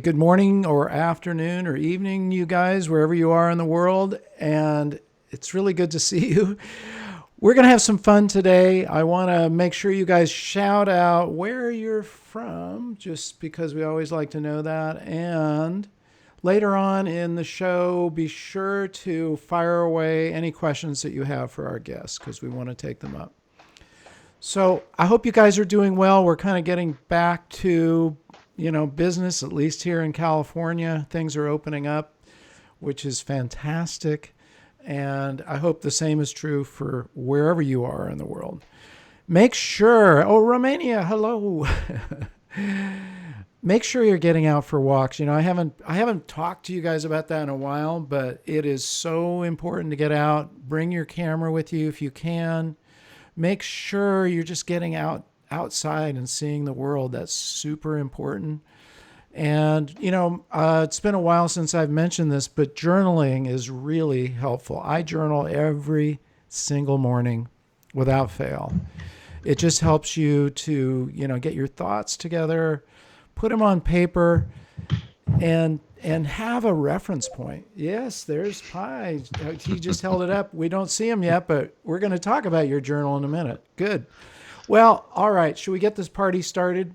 good morning or afternoon or evening, you guys, wherever you are in the world. And it's really good to see you. We're going to have some fun today. I want to make sure you guys shout out where you're from, just because we always like to know that. And later on in the show, be sure to fire away any questions that you have for our guests, because we want to take them up. So I hope you guys are doing well. We're kind of getting back to, business, at least here in California. Things are opening up, which is fantastic. And I hope the same is true for wherever you are in the world. Make sure, Romania, hello. Make sure you're getting out for walks. I haven't talked to you guys about that in a while, but it is so important to get out. Bring your camera with you if you can. Make sure you're just getting outside and seeing the world. That's super important. And, it's been a while since I've mentioned this, but journaling is really helpful. I journal every single morning without fail. It just helps you to, get your thoughts together, put them on paper, and have a reference point. Yes, there's Pye. He just held it up. We don't see him yet, but we're going to talk about your journal in a minute. Good. Well, all right. Should we get this party started?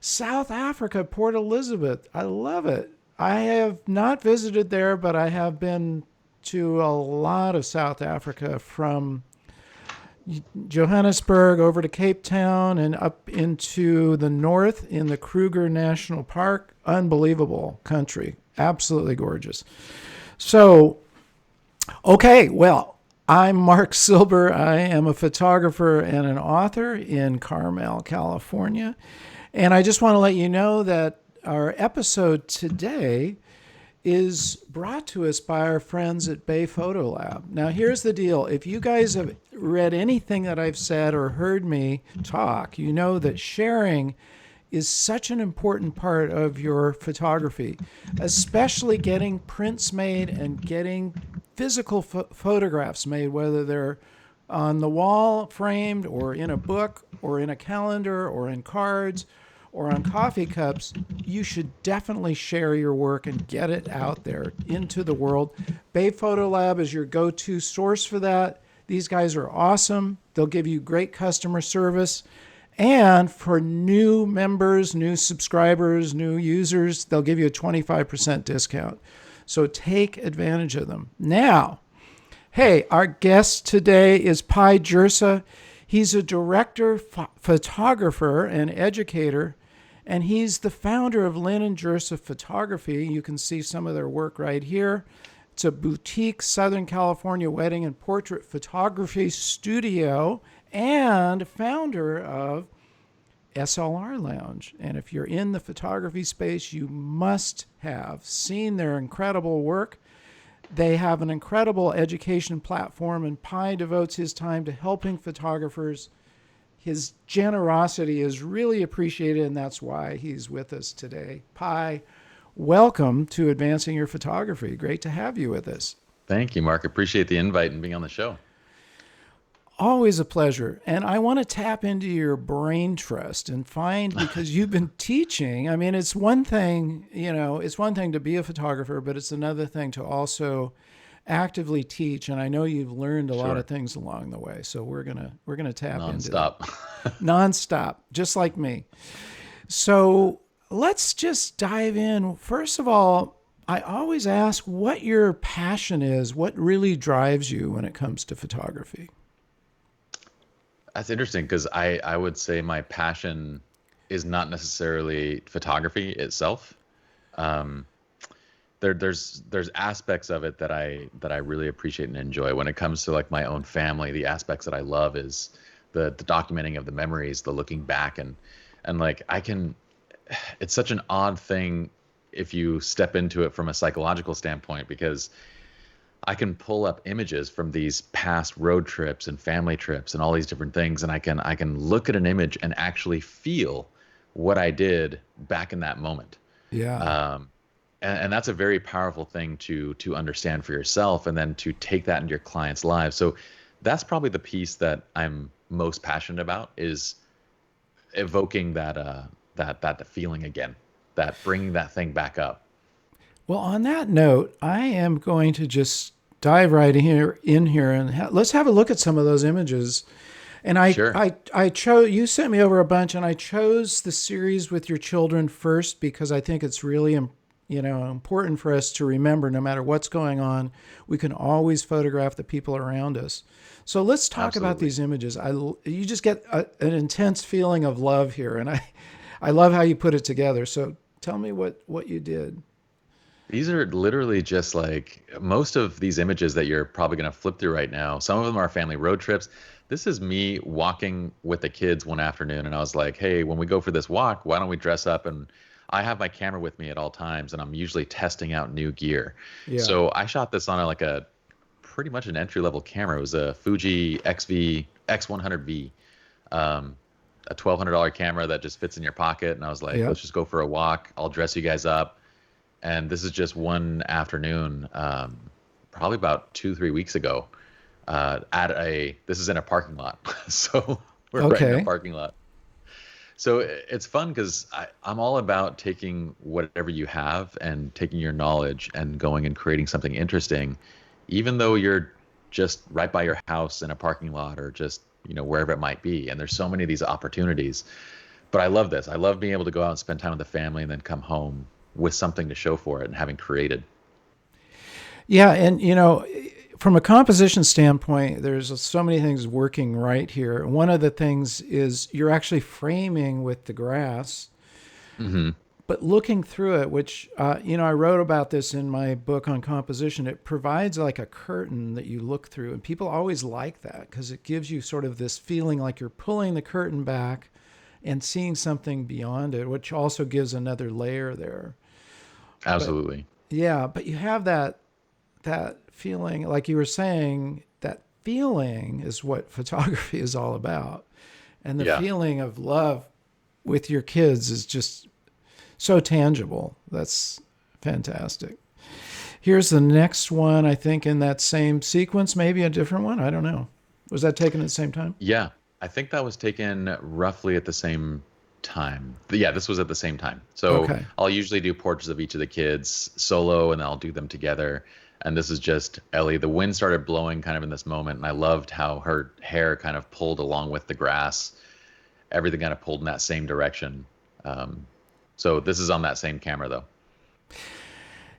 South Africa, Port Elizabeth. I love it. I have not visited there, but I have been to a lot of South Africa, from Johannesburg over to Cape Town and up into the north in the Kruger National Park. Unbelievable country. Absolutely gorgeous. So, okay, well, I'm Mark Silber. I am a photographer and an author in Carmel, California. And I just want to let you know that our episode today is brought to us by our friends at Bay Photo Lab. Now, here's the deal. If you guys have read anything that I've said or heard me talk, you know that sharing is such an important part of your photography, especially getting prints made and getting physical photographs made, whether they're on the wall framed or in a book or in a calendar or in cards or on coffee cups. You should definitely share your work and get it out there into the world. Bay Photo Lab is your go-to source for that. These guys are awesome. They'll give you great customer service. And for new members, new subscribers, new users, they'll give you a 25% discount. So take advantage of them. Now, hey, our guest today is Pye Jirsa. He's a director, photographer, and educator, and he's the founder of Lynn and Jirsa Photography. You can see some of their work right here. It's a boutique Southern California wedding and portrait photography studio, and founder of SLR Lounge. And if you're in the photography space, you must have seen their incredible work. They have an incredible education platform, and Pye devotes his time to helping photographers. His generosity is really appreciated, and that's why he's with us today. Pye, welcome to Advancing Your Photography. Great to have you with us. Thank you, Mark. Appreciate the invite and being on the show. Always a pleasure. And I want to tap into your brain trust and find, because you've been teaching. I mean, it's one thing, it's one thing to be a photographer, but it's another thing to also actively teach. And I know you've learned a lot of things along the way. So we're going to tap into Nonstop. Nonstop, just like me. So let's just dive in. First of all, I always ask what your passion is, what really drives you when it comes to photography. That's interesting, because I would say my passion is not necessarily photography itself. There's aspects of it that I really appreciate and enjoy. When it comes to like my own family, the aspects that I love is the documenting of the memories, the looking back, and like it's such an odd thing if you step into it from a psychological standpoint, because I can pull up images from these past road trips and family trips and all these different things, and I can look at an image and actually feel what I did back in that moment. Yeah. And that's a very powerful thing to understand for yourself, and then to take that into your clients' lives. So that's probably the piece that I'm most passionate about, is evoking that feeling again. that bringing that thing back up. Well, on that note, I am going to just dive right in here and let's have a look at some of those images. And Sure. I chose, you sent me over a bunch, and I chose the series with your children first because I think it's really, important for us to remember no matter what's going on, we can always photograph the people around us. So let's talk about Absolutely. these images. You just get an intense feeling of love here, and I love how you put it together. So tell me what you did. These are literally just like most of these images that you're probably going to flip through right now. Some of them are family road trips. This is me walking with the kids one afternoon, and I was like, hey, when we go for this walk, why don't we dress up? And I have my camera with me at all times, and I'm usually testing out new gear. Yeah. So I shot this on like a pretty much an entry level camera. It was a Fuji X100V, a $1,200 camera that just fits in your pocket. And I was like, Yeah. let's just go for a walk. I'll dress you guys up. And this is just one afternoon, probably about 2, 3 weeks ago. This is in a parking lot, so we're right in a Okay. parking lot. So it's fun because I'm all about taking whatever you have and taking your knowledge and going and creating something interesting, even though you're just right by your house in a parking lot or just wherever it might be. And there's so many of these opportunities. But I love this. I love being able to go out and spend time with the family and then come home with something to show for it and having created. Yeah, and from a composition standpoint, there's so many things working right here. One of the things is you're actually framing with the grass, Hmm. but looking through it, which I wrote about this in my book on composition. It provides like a curtain that you look through, and people always like that because it gives you sort of this feeling like you're pulling the curtain back and seeing something beyond it, which also gives another layer there. But Absolutely. yeah, but you have that feeling, like you were saying, that feeling is what photography is all about. And the Yeah. feeling of love with your kids is just so tangible. That's fantastic. Here's the next one, I think, in that same sequence, maybe a different one. I don't know. Was that taken at the same time? Yeah. I think that was taken roughly at the same time. But yeah, this was at the same time. So Okay. I'll usually do portraits of each of the kids solo and I'll do them together. And this is just Ellie. The wind started blowing kind of in this moment, and I loved how her hair kind of pulled along with the grass. Everything kind of pulled in that same direction. Um, so this is on that same camera though.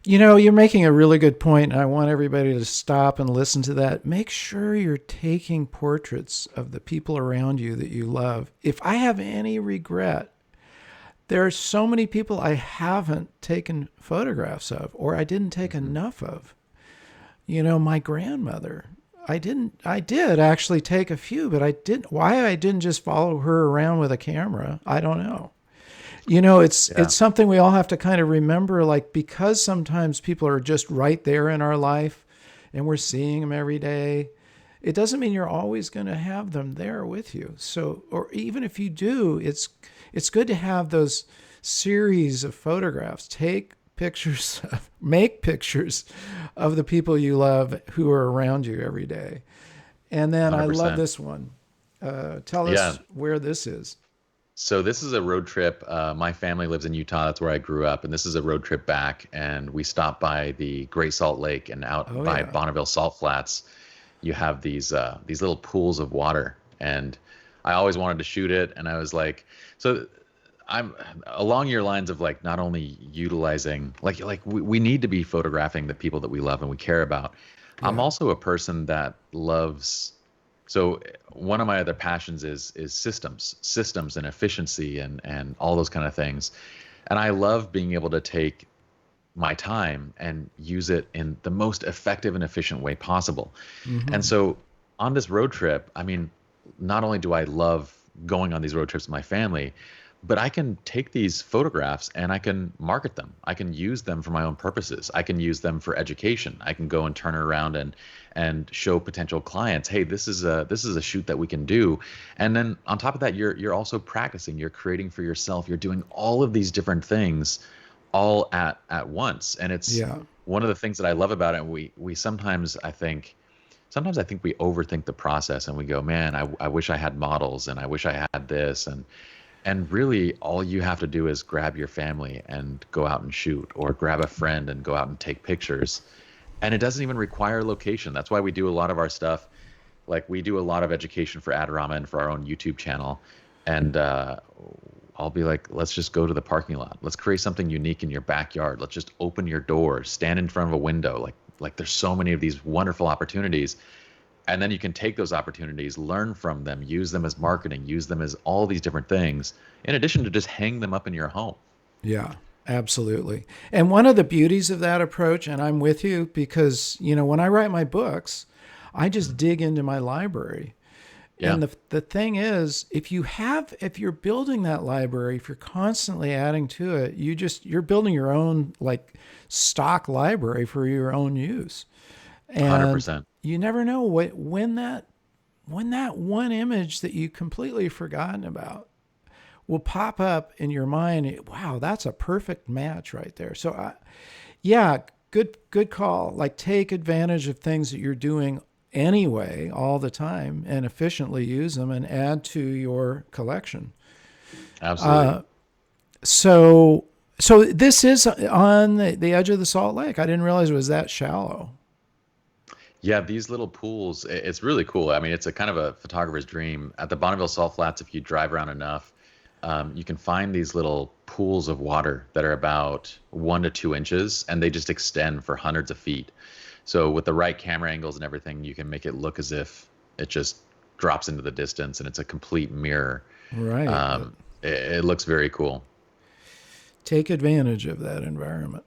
You're making a really good point, and I want everybody to stop and listen to that. Make sure you're taking portraits of the people around you that you love. If I have any regret, there are so many people I haven't taken photographs of, or I didn't take Hmm. enough of. My grandmother. I did actually take a few, but I didn't. Why I didn't just follow her around with a camera, I don't know. Yeah. It's something we all have to kind of remember, like, because sometimes people are just right there in our life and we're seeing them every day. It doesn't mean you're always going to have them there with you. So, or even if you do, it's good to have those series of photographs. Take pictures, make pictures of the people you love who are around you every day. And then I love 100%. this one. Tell Yeah. us where this is. So this is a road trip. My family lives in Utah. That's where I grew up, and this is a road trip back. And we stopped by the Great Salt Lake, and out Oh by yeah. Bonneville Salt Flats, you have these little pools of water. And I always wanted to shoot it, and I was like, so I'm along your lines of like not only utilizing like we need to be photographing the people that we love and we care about. I'm Yeah. also a person that loves so one of my other passions is systems and efficiency and all those kind of things. And I love being able to take my time and use it in the most effective and efficient way possible. And Hmm. so on this road trip, I mean, not only do I love going on these road trips with my family, but I can take these photographs and I can market them. I can use them for my own purposes. I can use them for education. I can go and turn it around and show potential clients, hey, this is a shoot that we can do. And then on top of that, you're also practicing, you're creating for yourself, you're doing all of these different things all at once. And it's Yeah. one of the things that I love about it. We sometimes I think we overthink the process and we go, man, I wish I had models and I wish I had this. And And really, all you have to do is grab your family and go out and shoot, or grab a friend and go out and take pictures. And it doesn't even require location. That's why we do a lot of our stuff. Like we do a lot of education for Adorama and for our own YouTube channel. And I'll be like, let's just go to the parking lot. Let's create something unique in your backyard. Let's just open your door, stand in front of a window. Like there's so many of these wonderful opportunities. And then you can take those opportunities, learn from them, use them as marketing, use them as all these different things, in addition to just hang them up in your home. Yeah, absolutely. And one of the beauties of that approach, and I'm with you because, when I write my books, I just dig into my library. Yeah, And the thing is, if you're building that library, if you're constantly adding to it, you're building your own like stock library for your own use. And 100%. you never know when that one image that you completely forgotten about will pop up in your mind. Wow, that's a perfect match right there. So, yeah, good call. Like take advantage of things that you're doing anyway all the time and efficiently use them and add to your collection. Absolutely. So this is on the edge of the Salt Lake. I didn't realize it was that shallow. Yeah, these little pools, it's really cool. I mean, it's a kind of a photographer's dream. At the Bonneville Salt Flats, if you drive around enough, you can find these little pools of water that are about 1 to 2 inches, and they just extend for hundreds of feet. So with the right camera angles and everything, you can make it look as if it just drops into the distance and it's a complete mirror. Right. It looks very cool. Take advantage of that environment.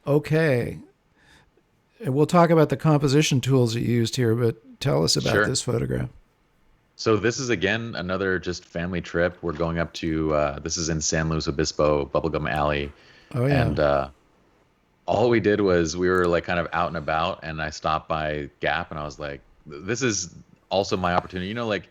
Okay. And we'll talk about the composition tools you used here, but tell us about Sure. this photograph. So this is again another just family trip. We're going up to this is in San Luis Obispo, Bubblegum Alley, Oh, yeah. and all we did was we were like kind of out and about, and I stopped by Gap, and I was like, this is also my opportunity. Like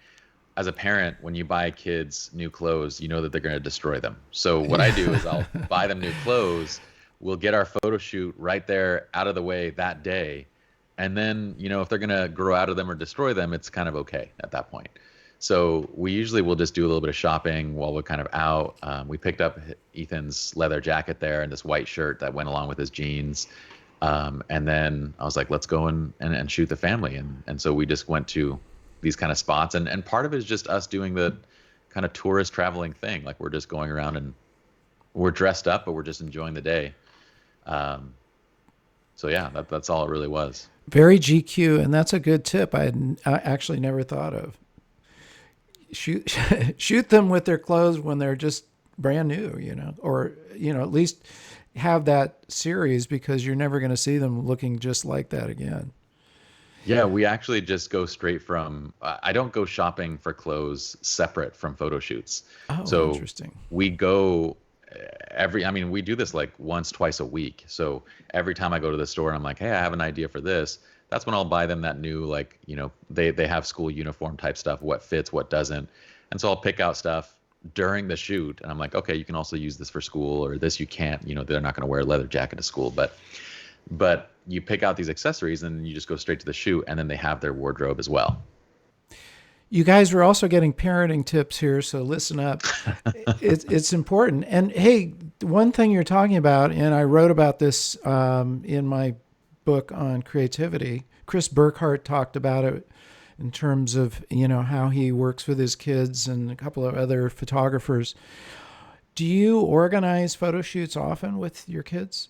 as a parent, when you buy kids new clothes, you know that they're going to destroy them. So what I do is I'll buy them new clothes. We'll get our photo shoot right there out of the way that day. And then, if they're going to grow out of them or destroy them, it's kind of okay at that point. So we usually will just do a little bit of shopping while we're kind of out. We picked up Ethan's leather jacket there and this white shirt that went along with his jeans. And then I was like, let's go and shoot the family. And so we just went to these kind of spots. And part of it is just us doing the kind of tourist traveling thing. Like we're just going around and we're dressed up, but we're just enjoying the day. So yeah, that's all it really was. Very GQ, and that's a good tip I actually never thought of. Shoot, shoot them with their clothes when they're just brand new, or, at least have that series because you're never going to see them looking just like that again. Yeah, we actually just go straight from, I don't go shopping for clothes separate from photo shoots. Oh, So interesting. we go we do this like once, twice a week. So every time I go to the store and I'm like, hey, I have an idea for this, that's when I'll buy them that new, like, they have school uniform type stuff, what fits, what doesn't. And so I'll pick out stuff during the shoot and I'm like, okay, you can also use this for school, or this you can't, they're not going to wear a leather jacket to school, but you pick out these accessories and you just go straight to the shoot, and then they have their wardrobe as well. You guys are also getting parenting tips here, so listen up. It's important. And hey, one thing you're talking about, and I wrote about this in my book on creativity. Chris Burkhardt talked about it in terms of how he works with his kids and a couple of other photographers. Do you organize photo shoots often with your kids?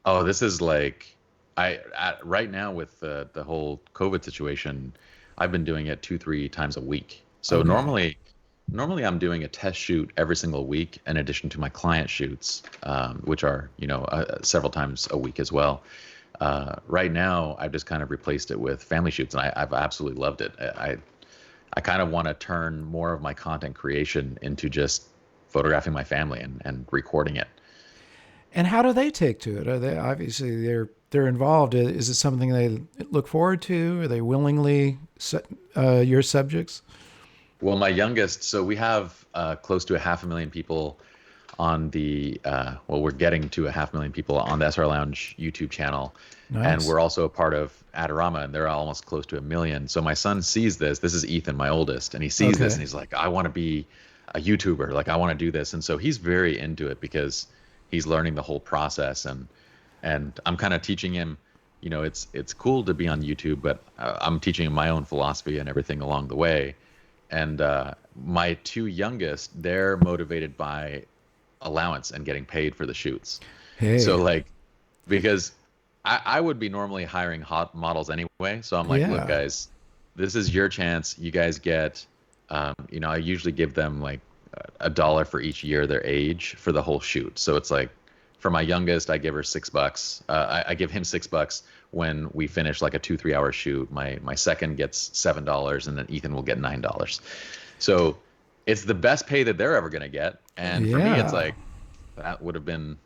Oh, this is like, right now with the whole COVID situation, I've been doing it 2-3 times a week. So Okay. normally I'm doing a test shoot every single week in addition to my client shoots, which are, several times a week as well. Right now, I've just kind of replaced it with family shoots, and I've absolutely loved it. I kind of want to turn more of my content creation into just photographing my family and recording it. And how do they take to it? Are they obviously they're involved? Is it something they look forward to? Are they willingly your subjects? Well, my youngest, so we have close to 500,000 people on the, we're getting to 500,000 people on the SR Lounge YouTube channel. Nice. And we're also a part of Adorama, and they're almost close to 1 million. So my son sees this. This is Ethan, my oldest, and he sees this Okay. and he's like, I want to be a YouTuber. Like I want to do this. And so he's very into it because he's learning the whole process, and I'm kind of teaching him, it's cool to be on YouTube, but I'm teaching him my own philosophy and everything along the way. And my two youngest, they're motivated by allowance and getting paid for the shoots. So Hey, like, because I would be normally hiring hot models anyway. So I'm like, look, yeah. guys, this is your chance. You guys get, I usually give them like $1 for each year their age for the whole shoot. So it's like, for my youngest, I give her $6. I give him $6 when we finish like a 2-3 hour shoot. My second gets $7, and then Ethan will get $9. So it's the best pay that they're ever gonna get. And for me, it's Yeah, like that would have been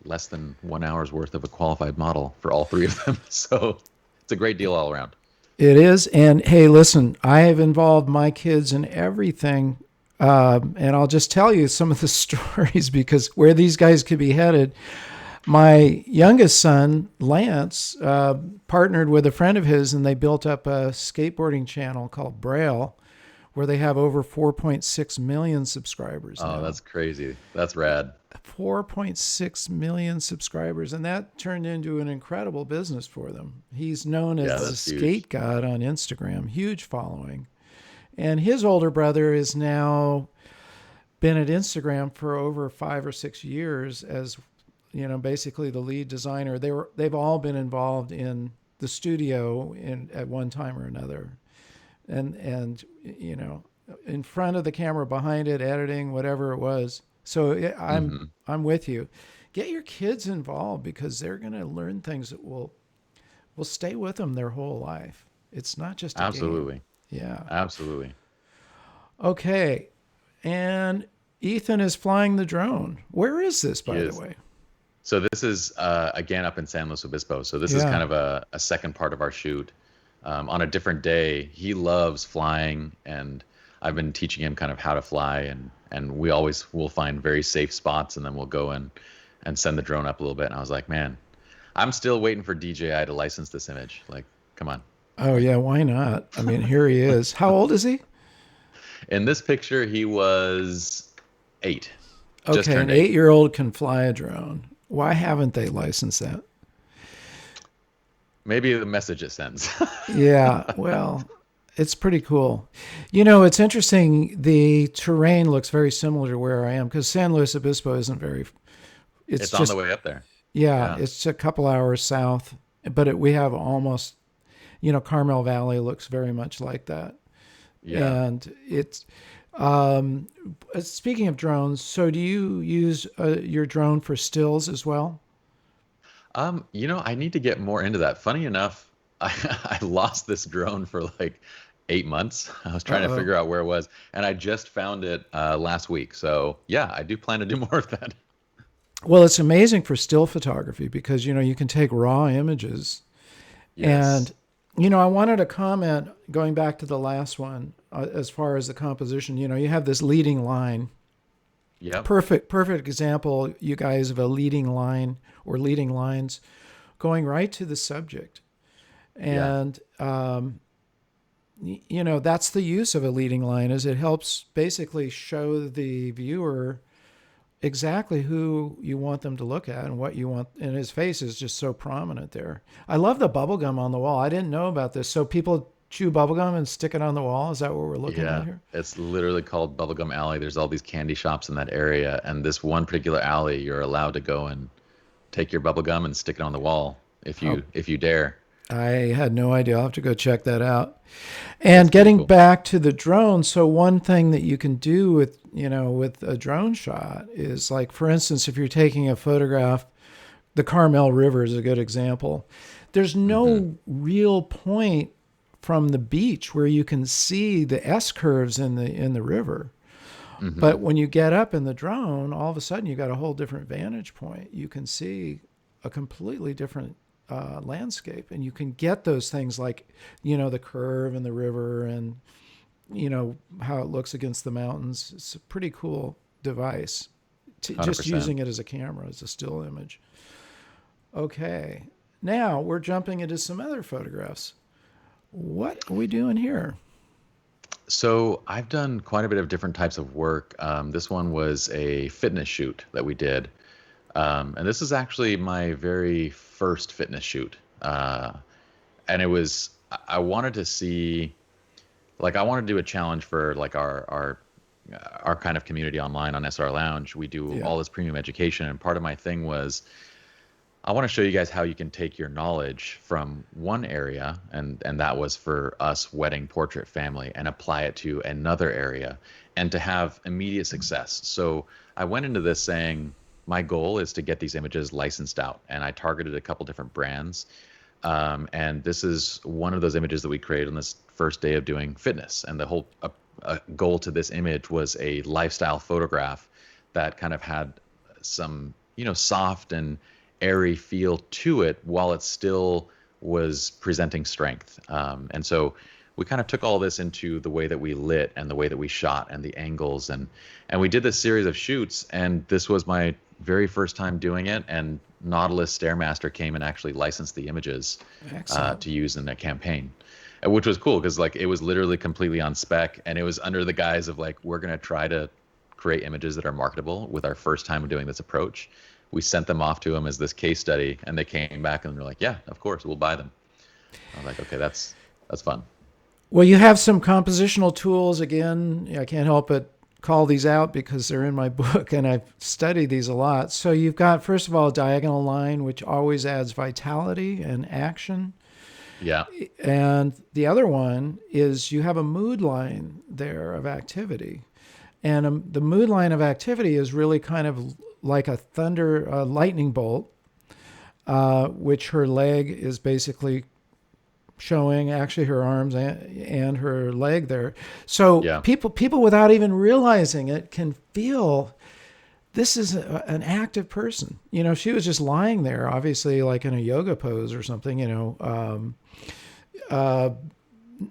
less than 1 hour's worth of a qualified model for all three of them. So it's a great deal all around. it is. And hey, listen, I have involved my kids in everything. And I'll just tell you some of the stories because where these guys could be headed. My youngest son, Lance, partnered with a friend of his, and they built up a skateboarding channel called Braille, where they have over 4.6 million subscribers Oh, now. that's crazy. That's rad. 4.6 million subscribers, and that turned into an incredible business for them. He's known as Yeah, the that's huge. skate god on Instagram, huge following. And his older brother is now been at Instagram for over 5 or 6 years as basically the lead designer. They've all been involved in the studio at one time or another, and in front of the camera, behind it, editing, whatever it was. So Hmm. I'm with you. Get your kids involved because they're going to learn things that will stay with them their whole life. It's not just a game. Absolutely. Yeah. Absolutely. Okay. And Ethan is flying the drone. Where is this, He by the is. way? So this is again up in San Luis Obispo. So this is Yeah. kind of a second part of our shoot. On a different day, he loves flying, and I've been teaching him kind of how to fly, and we always will find very safe spots, and then we'll go and send the drone up a little bit. And I was like, man, I'm still waiting for DJI to license this image. Like, come on. Oh, Like yeah. Why not? I mean, here he is. How old is he? in this picture, he was 8, just Okay. An turned 8. 8-year-old can fly a drone. Why haven't they licensed that? Maybe the message it sends. Yeah. Well, it's pretty cool. It's interesting. The terrain looks very similar to where I am because San Luis Obispo isn't very, it's It's on the just, way up there. yeah, Yeah. it's a couple hours south, but we have almost, Carmel Valley looks very much like that. Yeah. And it's, um, speaking of drones, so do you use your drone for stills as well? I need to get more into that. Funny enough, I lost this drone for like 8 months. I was trying to Uh-oh. figure out where it was, and I just found it last week. So yeah, I do plan to do more of that. Well, it's amazing for still photography because, you can take raw images. Yes. And, I wanted to comment going back to the last one as far as the composition. You have this leading line. Yep. Perfect example, you guys, of a leading line or leading lines going right to the subject. Yeah. And, that's the use of a leading line is it helps basically show the viewer exactly who you want them to look at and what you want. And his face is just so prominent there. I love the bubble gum on the wall. I didn't know about this. So people chew bubble gum and stick it on the wall. Is that what we're looking at Yeah. here? It's literally called Bubblegum Alley. There's all these candy shops in that area, and this one particular alley, you're allowed to go and take your bubblegum and stick it on the wall if Oh, you dare. I had no idea. I'll have to go check that out. It's And pretty getting cool. back to the drone, so one thing that you can do with a drone shot is like, for instance, if you're taking a photograph, the Carmel River is a good example. There's Hmm. no real point from the beach where you can see the S curves in the river. Hmm. But when you get up in the drone, all of a sudden you got a whole different vantage point. You can see a completely different landscape, and you can get those things like, the curve and the river, and how it looks against the mountains. It's a pretty cool device. Just 100%. using it as a camera, as a still image. Okay, now we're jumping into some other photographs. What are we doing here? So I've done quite a bit of different types of work. This one was a fitness shoot that we did. And this is actually my very first fitness shoot. And it was, I wanted to see, like, I wanted to do a challenge for like our kind of community online on SR Lounge. We do Yeah. all this premium education. And part of my thing was, I want to show you guys how you can take your knowledge from one area, and that was for us wedding portrait family, and apply it to another area and to have immediate success. So I went into this saying my goal is to get these images licensed out, and I targeted a couple different brands. And this is one of those images that we created on this first day of doing fitness. And the whole goal to this image was a lifestyle photograph that kind of had some, soft and airy feel to it while it still was presenting strength. And so we kind of took all this into the way that we lit and the way that we shot and the angles, and we did this series of shoots, and this was my very first time doing it. And Nautilus Stairmaster came and actually licensed the images to use in a campaign, which was cool because like it was literally completely on spec, and it was under the guise of like, we're going to try to create images that are marketable with our first time doing this approach. We sent them off to them as this case study, and they came back and they're like, yeah, of course, we'll buy them. I was like, okay, that's fun. Well, you have some compositional tools. Again, I can't help but call these out because they're in my book and I've studied these a lot. So you've got, first of all, a diagonal line, which always adds vitality and action. Yeah. And the other one is you have a mood line there of activity. And the mood line of activity is really kind of like a lightning bolt, which her leg is basically showing, actually her arms and her leg there. So people without even realizing it can feel this is an active person. She was just lying there, obviously like in a yoga pose or something,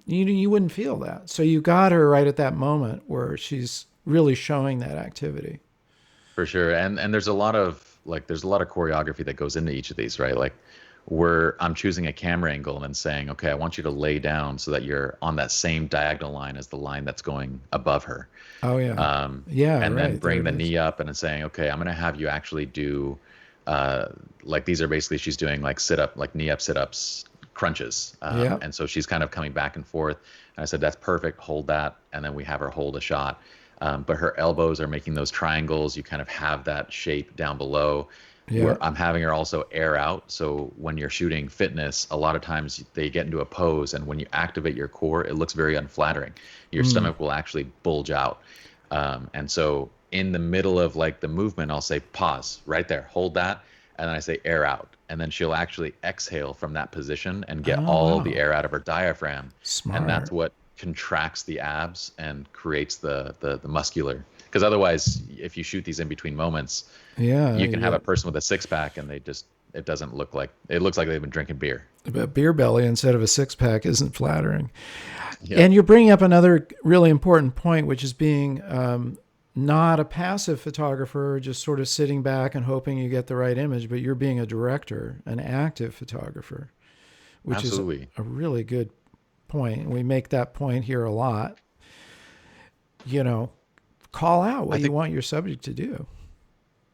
you wouldn't feel that. So you got her right at that moment where she's really showing that activity. For sure. And there's a lot of choreography that goes into each of these, right? Like I'm choosing a camera angle and then saying, okay, I want you to lay down so that you're on that same diagonal line as the line that's going above her. Oh yeah. And then bring the knee up and then saying, okay, I'm going to have you actually do, like these are basically, she's doing like knee up sit-ups, crunches. And so she's kind of coming back and forth. And I said, that's perfect. Hold that. And then we have her hold a shot. But her elbows are making those triangles. You kind of have that shape down below. Where I'm having her also air out. So when you're shooting fitness, a lot of times they get into a pose, and when you activate your core, it looks very unflattering. Your stomach will actually bulge out. And so in the middle of like the movement, I'll say pause right there, hold that. And then I say air out. And then she'll actually exhale from that position and get all the air out of her diaphragm. Smart. And that's what contracts the abs and creates the muscular. Because otherwise, if you shoot these in between moments, you can have a person with a six-pack and it looks like they've been drinking beer. A beer belly instead of a six-pack isn't flattering. Yeah. And you're bringing up another really important point, which is being not a passive photographer, just sort of sitting back and hoping you get the right image, but you're being a director, an active photographer, which Absolutely. is a really good point. We make that point here a lot. Call out what you want your subject to do.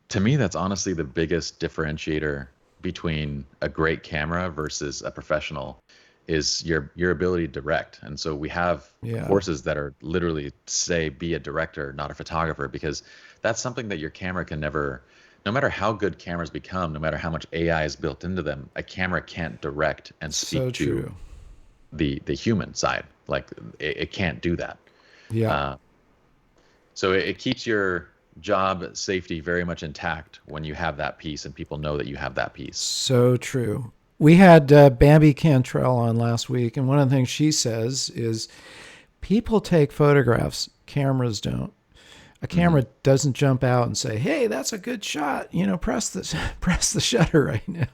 To me, that's honestly the biggest differentiator between a great camera versus a professional is your ability to direct. And so we have courses that are literally say be a director, not a photographer, because that's something that your camera can never, no matter how good cameras become, no matter how much AI is built into them, a camera can't direct and speak to the human side. Like it can't do that. Yeah. So it keeps your job safety very much intact when you have that piece and people know that you have that piece. So true. We had Bambi Cantrell on last week, and one of the things she says is people take photographs, cameras don't. A camera doesn't jump out and say, hey, that's a good shot. Press the shutter right now.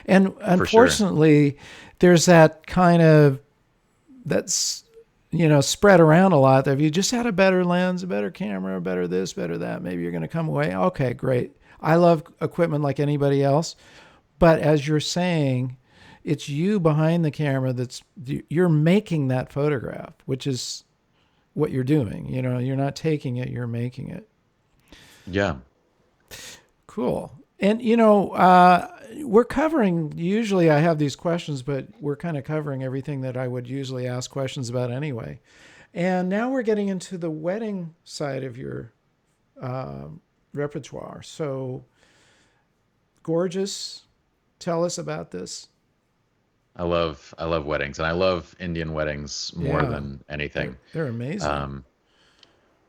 And unfortunately, there's that kind of, that's, spread around a lot. If you just had a better lens, a better camera, better this, better that, maybe you're going to come away. Okay, great. I love equipment like anybody else. But as you're saying, it's you behind the camera you're making that photograph, which is what you're doing. You know, you're not taking it, you're making it. Yeah. Cool. And, you know, we're covering, usually I have these questions, but we're kind of covering everything that I would usually ask questions about anyway. And now we're getting into the wedding side of your repertoire. So, Gorgeous, tell us about this. I love weddings, and I love Indian weddings more Yeah, than anything. they're amazing. Um,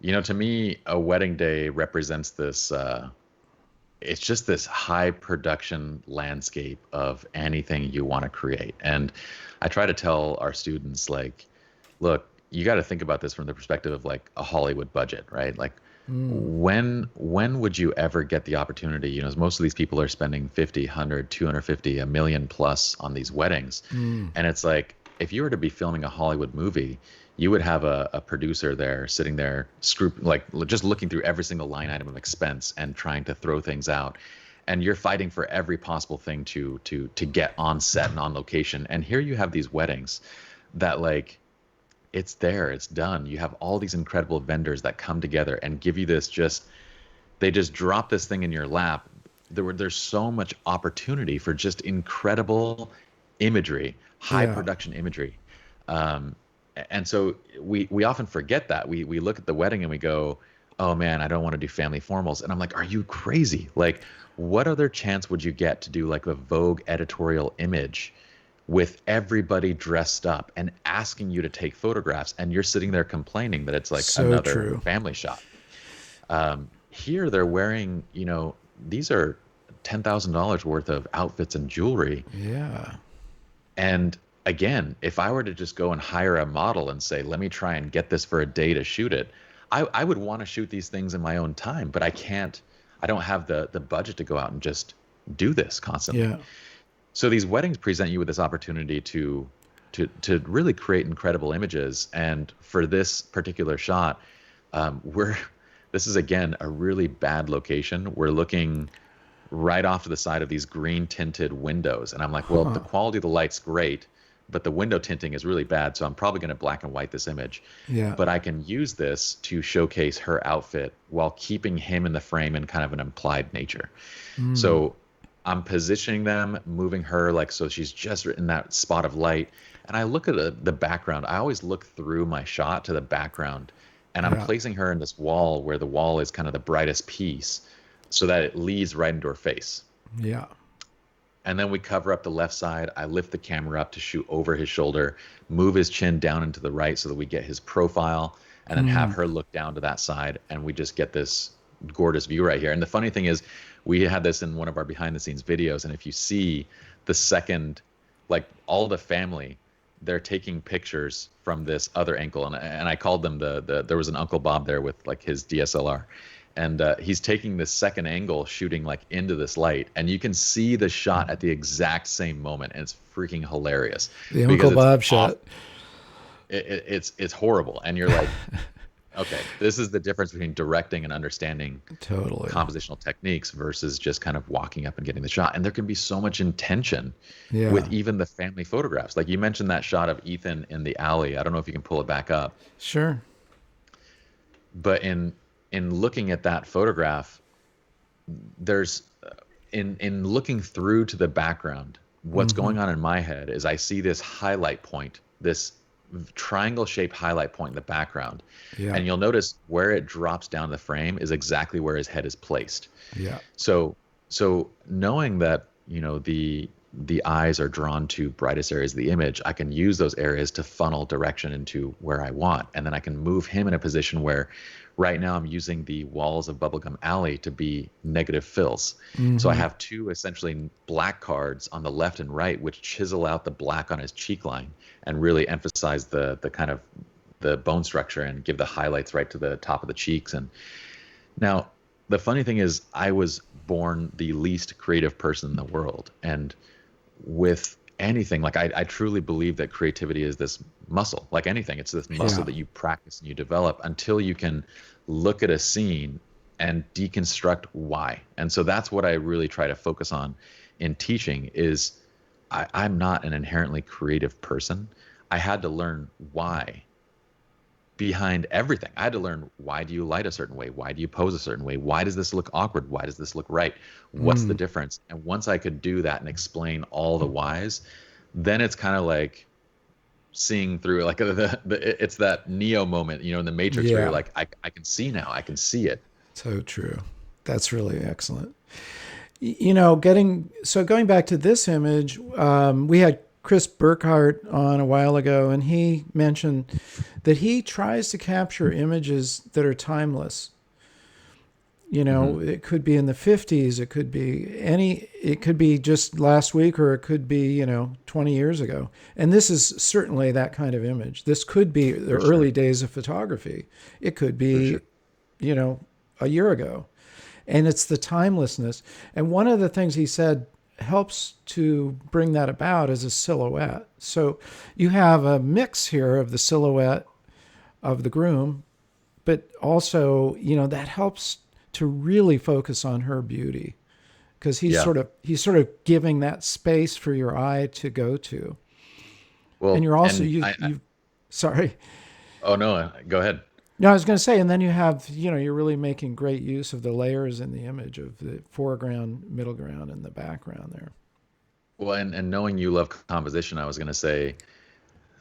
to me, a wedding day represents this. It's just this high production landscape of anything you want to create. And I try to tell our students, like, look, you got to think about this from the perspective of like a Hollywood budget, right? Like, Mm, when would you ever get the opportunity? Most of these people are spending 50, 100, 250, a million plus on these weddings. mm, And it's like, if you were to be filming a Hollywood movie, you would have a producer there sitting there, just looking through every single line item of expense and trying to throw things out. And you're fighting for every possible thing to get on set and on location. And here you have these weddings that, like, it's there, it's done. You have all these incredible vendors that come together and give you this, they just drop this thing in your lap. There's so much opportunity for just incredible imagery, high yeah. production imagery. Um, and so we often forget that. We look at the wedding and we go, oh man, I don't want to do family formals. And I'm like, are you crazy? Like, what other chance would you get to do like a Vogue editorial image with everybody dressed up and asking you to take photographs, and you're sitting there complaining that it's like So another true. family shot? Here they're wearing, these are $10,000 worth of outfits and jewelry. Yeah. And again, if I were to just go and hire a model and say, let me try and get this for a day to shoot it, I would want to shoot these things in my own time, but I don't have the budget to go out and just do this constantly. Yeah. So these weddings present you with this opportunity to really create incredible images. And for this particular shot, this is again a really bad location. We're looking right off to the side of these green tinted windows, and I'm like, well, the Huh. quality of the light's great, but the window tinting is really bad, so I'm probably going to black and white this image. Yeah. But I can use this to showcase her outfit while keeping him in the frame in kind of an implied nature. Mm, So I'm positioning them, moving her like so she's just in that spot of light. And I look at the background. I always look through my shot to the background, and I'm yeah. placing her in this wall where the wall is kind of the brightest piece so that it leads right into her face. Yeah. And then we cover up the left side. I lift the camera up to shoot over his shoulder, move his chin down into the right so that we get his profile, and then have Mm, her look down to that side. And we just get this gorgeous view right here. And the funny thing is, we had this in one of our behind the scenes videos. And if you see the second, like all the family, they're taking pictures from this other angle. And I called them there was an Uncle Bob there with like his DSLR. And he's taking this second angle, shooting like into this light, and you can see the shot at the exact same moment, and it's freaking hilarious the because Uncle it's Bob off. shot. It's horrible, and you're like, okay, this is the difference between directing and understanding Totally. compositional techniques versus just kind of walking up and getting the shot. And there can be so much intention Yeah. with even the family photographs. Like you mentioned that shot of Ethan in the alley. I don't know if you can pull it back up, Sure. but in looking at that photograph, there's in looking through to the background, what's Hmm. going on in my head is I see this highlight point, this triangle shaped highlight point in the background. Yeah. And you'll notice where it drops down the frame is exactly where his head is placed. Yeah. So knowing that, the eyes are drawn to brightest areas of the image, I can use those areas to funnel direction into where I want. And then I can move him in a position where right now I'm using the walls of Bubblegum Alley to be negative fills. So I Hmm. have two essentially black cards on the left and right, which chisel out the black on his cheek line and really emphasize the kind of the bone structure and give the highlights right to the top of the cheeks. And now the funny thing is I was born the least creative person in the world. And with anything, like I truly believe that creativity is this muscle. Like anything, it's this muscle Yeah. that you practice and you develop until you can look at a scene and deconstruct why. And so that's what I really try to focus on in teaching is I'm not an inherently creative person. I had to learn why behind everything. I had to learn, why do you light a certain way? Why do you pose a certain way? Why does this look awkward? Why does this look right? What's the Mm, difference? And once I could do that and explain all the whys, then it's kind of like seeing through, like it's that Neo moment, in the Matrix, where you're yeah, like, I can see now. I can see it. so true. That's really excellent. Going back to this image, we had Chris Burkhardt on a while ago, and he mentioned that he tries to capture images that are timeless. Hmm. It could be in the 50s, it could be just last week, or it could be, 20 years ago. And this is certainly that kind of image. This could be the For sure. early days of photography. It could For be, sure. you know, a year ago. And it's the timelessness. And one of the things he said helps to bring that about is a silhouette. So you have a mix here of the silhouette of the groom, but also, that helps to really focus on her beauty, because Yeah. he's sort of giving that space for your eye to go to. And Well, you're also and you sorry. oh no, go ahead. No, I was going to say, and then you have, you're really making great use of the layers in the image of the foreground, middle ground, and the background there. Well, and knowing you love composition, I was going to say,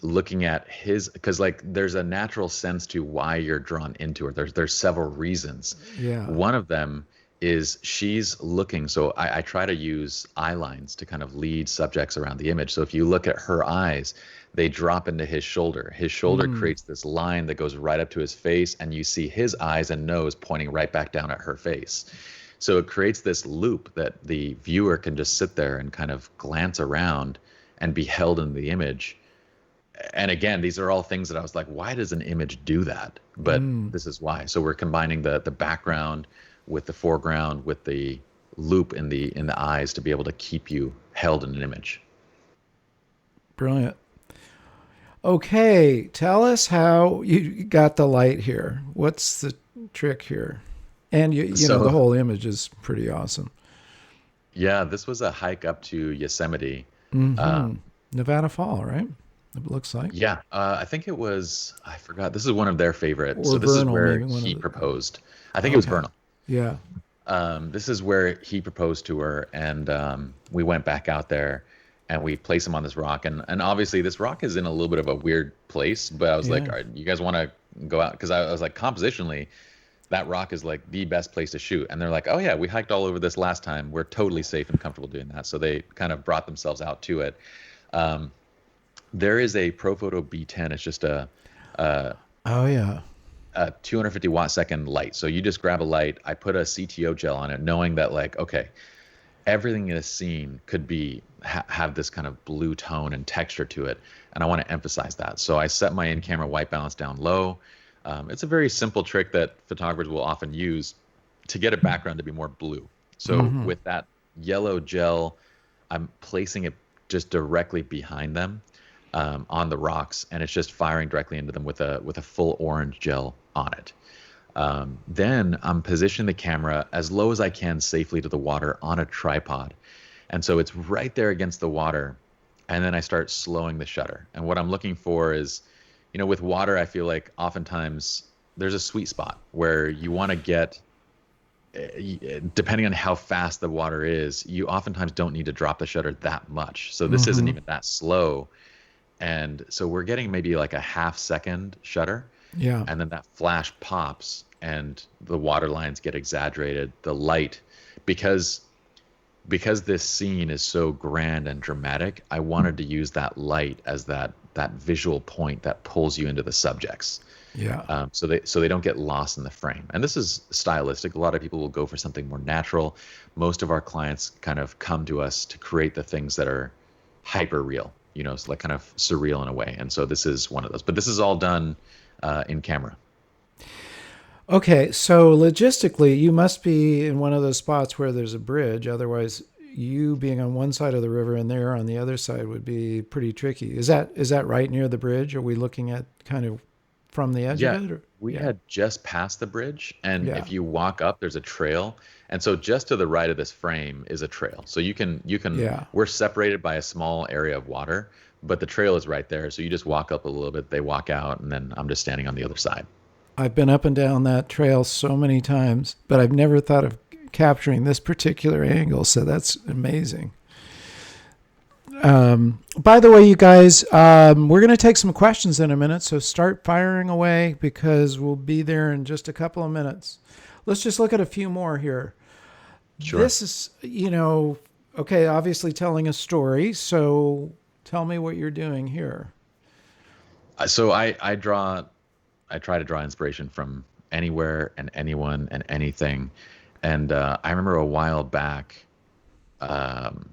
looking at his, because like there's a natural sense to why you're drawn into it. There's several reasons. Yeah. One of them is she's looking. So I try to use eye lines to kind of lead subjects around the image. So if you look at her eyes, they drop into his shoulder. His shoulder Mm, creates this line that goes right up to his face, and you see his eyes and nose pointing right back down at her face. So it creates this loop that the viewer can just sit there and kind of glance around and be held in the image. And again, these are all things that I was like, why does an image do that? But mm, this is why. So we're combining the background with the foreground with the loop in the eyes to be able to keep you held in an image. brilliant. Okay, tell us how you got the light here. What's the trick here? And the So whole image is pretty awesome. yeah, this was a hike up to Yosemite. Hmm. Um, Nevada Fall, right? It looks like, yeah, I think it was, I forgot. This is one of their favorite. or So this is Vernal, where maybe one of he the. proposed. I think it was Okay. Vernal. Yeah. This is where he proposed to her, and we went back out there, and we placed him on this rock, and obviously this rock is in a little bit of a weird place, but I was like, Yeah. all right, you guys want to go out? Because I was like, compositionally, that rock is like the best place to shoot, and they're like, oh yeah, we hiked all over this last time, we're totally safe and comfortable doing that, so they kind of brought themselves out to it. Um, there is a Profoto B10. It's just a Oh yeah. a 250 watt second light. So you just grab a light. I put a CTO gel on it, knowing that like, okay, everything in a scene could be have this kind of blue tone and texture to it, and I want to emphasize that. So I set my in-camera white balance down low. It's a very simple trick that photographers will often use to get a background to be more blue. So Hmm. with that yellow gel, I'm placing it just directly behind them, on the rocks, and it's just firing directly into them with a full orange gel on it. Then I'm positioning the camera as low as I can safely to the water on a tripod. And so it's right there against the water. And then I start slowing the shutter. And what I'm looking for is, with water, I feel like oftentimes there's a sweet spot where you want to get, depending on how fast the water is, you oftentimes don't need to drop the shutter that much. So this isn't Hmm. even that slow. And so we're getting maybe like a half second shutter, Yeah. and then that flash pops and the water lines get exaggerated. The light, because this scene is so grand and dramatic, I wanted to use that light as that visual point that pulls you into the subjects. Yeah. So they don't get lost in the frame. And this is stylistic. A lot of people will go for something more natural. Most of our clients kind of come to us to create the things that are hyper real, it's like kind of surreal in a way. And so this is one of those. But this is all done in camera. Okay, so logistically, you must be in one of those spots where there's a bridge. Otherwise, you being on one side of the river and they're on the other side would be pretty tricky. Is that right near the bridge? Are we looking at kind of from the edge of Yeah, it? Or? we Yeah. had just passed the bridge, and Yeah. if you walk up, there's a trail. And so just to the right of this frame is a trail. So you can Yeah. we're separated by a small area of water, but the trail is right there. So you just walk up a little bit, they walk out, and then I'm just standing on the other side. I've been up and down that trail so many times, but I've never thought of capturing this particular angle. So that's amazing. By the way, you guys, we're going to take some questions in a minute. So start firing away because we'll be there in just a couple of minutes. Let's just look at a few more here. Sure. This is, okay, obviously telling a story. So tell me what you're doing here. So I try to draw inspiration from anywhere and anyone and anything. And I remember a while back, and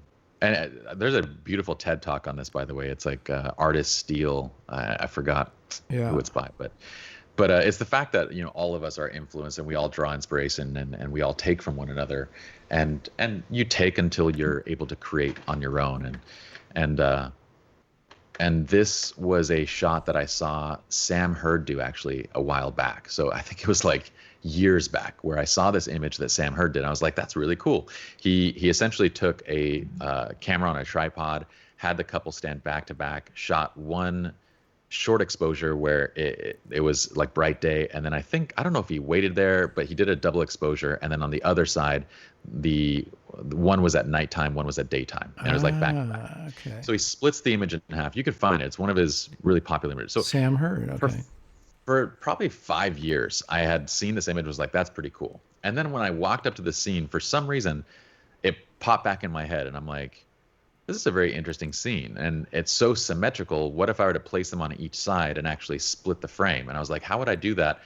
there's a beautiful TED talk on this, by the way. It's like Artist Steele. I forgot who it's by, but it's the fact that all of us are influenced and we all draw inspiration and we all take from one another, and you take until you're able to create on your own. And this was a shot that I saw Sam Hurd do actually a while back. So I think it was like years back where I saw this image that Sam Hurd did. I was like, that's really cool. He essentially took a camera on a tripod, had the couple stand back to back, shot one short exposure where it was like bright day. And then I don't know if he waited there, but he did a double exposure. And then on the other side, the one was at nighttime, one was at daytime. And it was like back to back. Okay. So he splits the image in half. You could find it. It's one of his really popular images. So Sam Hurd, okay. For probably 5 years, I had seen this image, was like, that's pretty cool. And then when I walked up to the scene, for some reason, it popped back in my head. And I'm like, this is a very interesting scene. And it's so symmetrical. What if I were to place them on each side and actually split the frame? And I was like, how would I do that?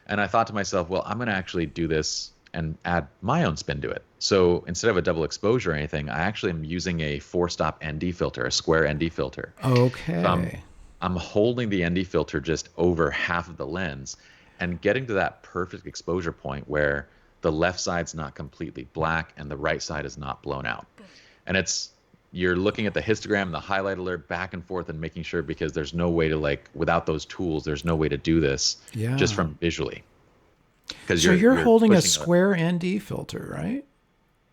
And I thought to myself, well, I'm going to actually do this and add my own spin to it. So instead of a double exposure or anything, I actually am using a 4-stop ND filter, a square ND filter. Okay. So I'm holding the ND filter just over half of the lens and getting to that perfect exposure point where the left side's not completely black and the right side is not blown out. And you're looking at the histogram, the highlight alert back and forth and making sure, because there's no way to without those tools, there's no way to do this just from visually. So you're holding a square ND filter, right?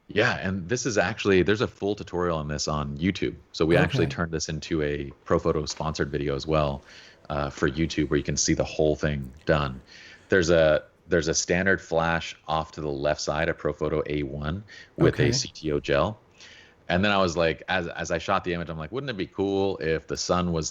Yeah, and this is actually, there's a full tutorial on this on YouTube. So we actually turned this into a ProPhoto sponsored video as well for YouTube, where you can see the whole thing done. There's a standard flash off to the left side, a ProPhoto A1 with a CTO gel. And then I was like, as I shot the image, I'm like, wouldn't it be cool if the sun was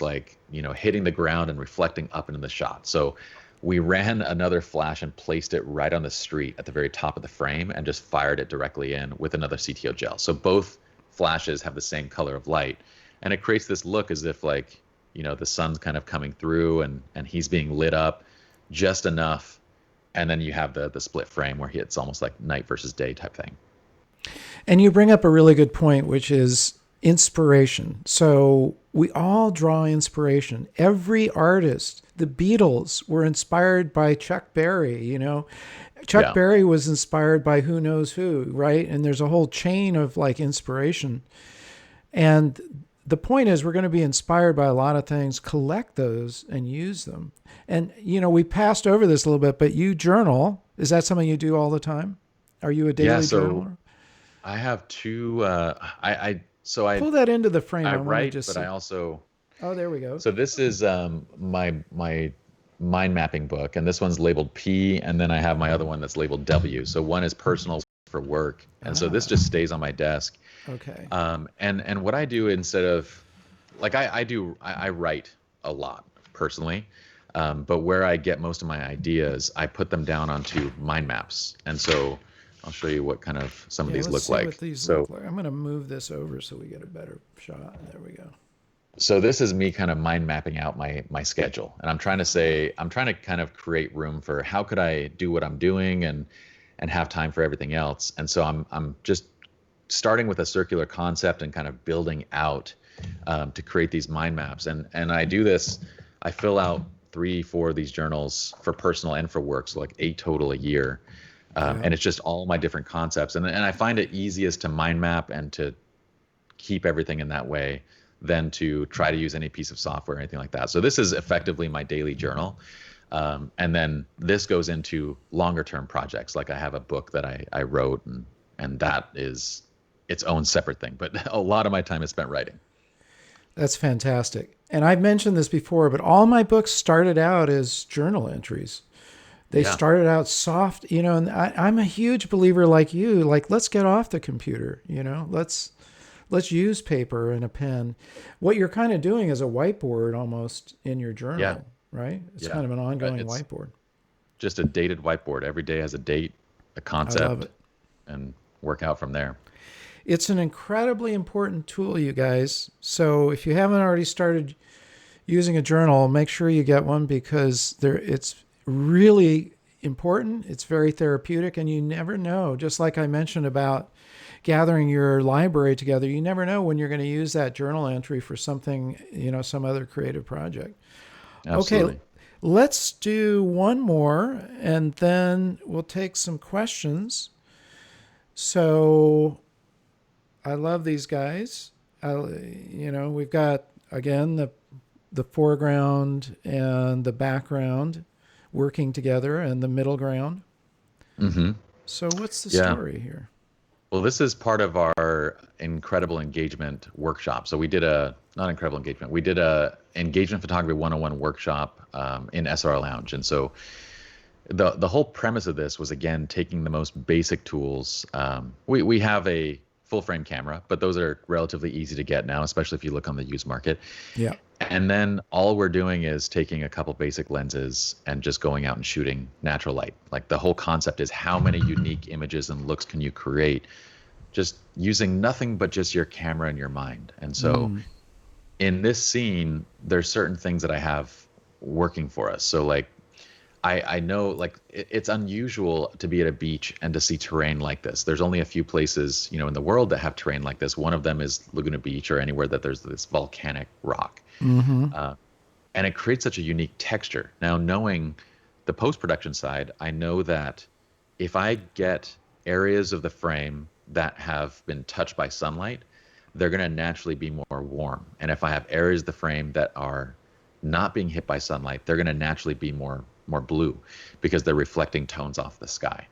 hitting the ground and reflecting up into the shot? So we ran another flash and placed it right on the street at the very top of the frame and just fired it directly in with another CTO gel. So both flashes have the same color of light, and it creates this look as if the sun's kind of coming through and he's being lit up just enough. And then you have the split frame where it's almost like night versus day type thing. And you bring up a really good point, which is inspiration. So we all draw inspiration. Every artist, the Beatles were inspired by Chuck Berry, Chuck Berry was inspired by who knows who, right? And there's a whole chain of inspiration. And the point is, we're going to be inspired by a lot of things, collect those and use them. And, we passed over this a little bit, but you journal. Is that something you do all the time? Are you a daily journaler? I have two, pull that into the frame. I write, but I also. Oh, there we go. So this is my mind mapping book, and this one's labeled P, and then I have my other one that's labeled W. So one is personal for work, and so this just stays on my desk. Okay. And what I do instead of, I write a lot personally, but where I get most of my ideas, I put them down onto mind maps, and so. I'll show you what kind of some of these look like. What these look like. I'm going to move this over so we get a better shot. There we go. So this is me kind of mind mapping out my schedule. And I'm trying to kind of create room for how could I do what I'm doing and have time for everything else. And so I'm just starting with a circular concept and kind of building out to create these mind maps. And I do this, I fill out 3-4 of these journals for personal and for work. So like 8 total a year. And it's just all my different concepts. And I find it easiest to mind map and to keep everything in that way than to try to use any piece of software or anything like that. So this is effectively my daily journal. And then this goes into longer term projects. Like I have a book that I wrote and that is its own separate thing. But a lot of my time is spent writing. That's fantastic. And I've mentioned this before, but all my books started out as journal entries. They Yeah, started out soft, and I'm a huge believer like you. Like, let's get off the computer, let's use paper and a pen. What you're kind of doing is a whiteboard almost in your yeah, journal, right? It's yeah. kind of an ongoing It's whiteboard. just a dated whiteboard. Every day has a date, a I love concept, it. and work out from there. It's an incredibly important tool, you guys. So if you haven't already started using a journal, make sure you get one because it's really important. It's very therapeutic, and you never know. Just like I mentioned about gathering your library together, you never know when you're going to use that journal entry for something, some other creative project. Okay, Absolutely. let's do one more, and then we'll take some questions. So I love these guys. We've got again the foreground and the background working together and the middle ground. Hmm. So what's the Yeah. story here? Well, this is part of our incredible engagement workshop. So we did a not incredible engagement. We did a engagement photography 101 workshop in SR Lounge, and so the whole premise of this was again taking the most basic tools. We have a full frame camera, but those are relatively easy to get now, especially if you look on the used market. Yeah. And then all we're doing is taking a couple basic lenses and just going out and shooting natural light. Like the whole concept is how many unique images and looks can you create just using nothing but just your camera and your mind. And so Mm. in this scene, there's certain things that I have working for us. So like I know like it's unusual to be at a beach and to see terrain like this. There's only a few places, in the world that have terrain like this. One of them is Laguna Beach or anywhere that there's this volcanic rock. Hmm. Uh, and it creates such a unique texture. Now, knowing the post-production side, I know that if I get areas of the frame that have been touched by sunlight, they're going to naturally be more warm. And if I have areas of the frame that are not being hit by sunlight, they're going to naturally be more blue because they're reflecting tones off the sky.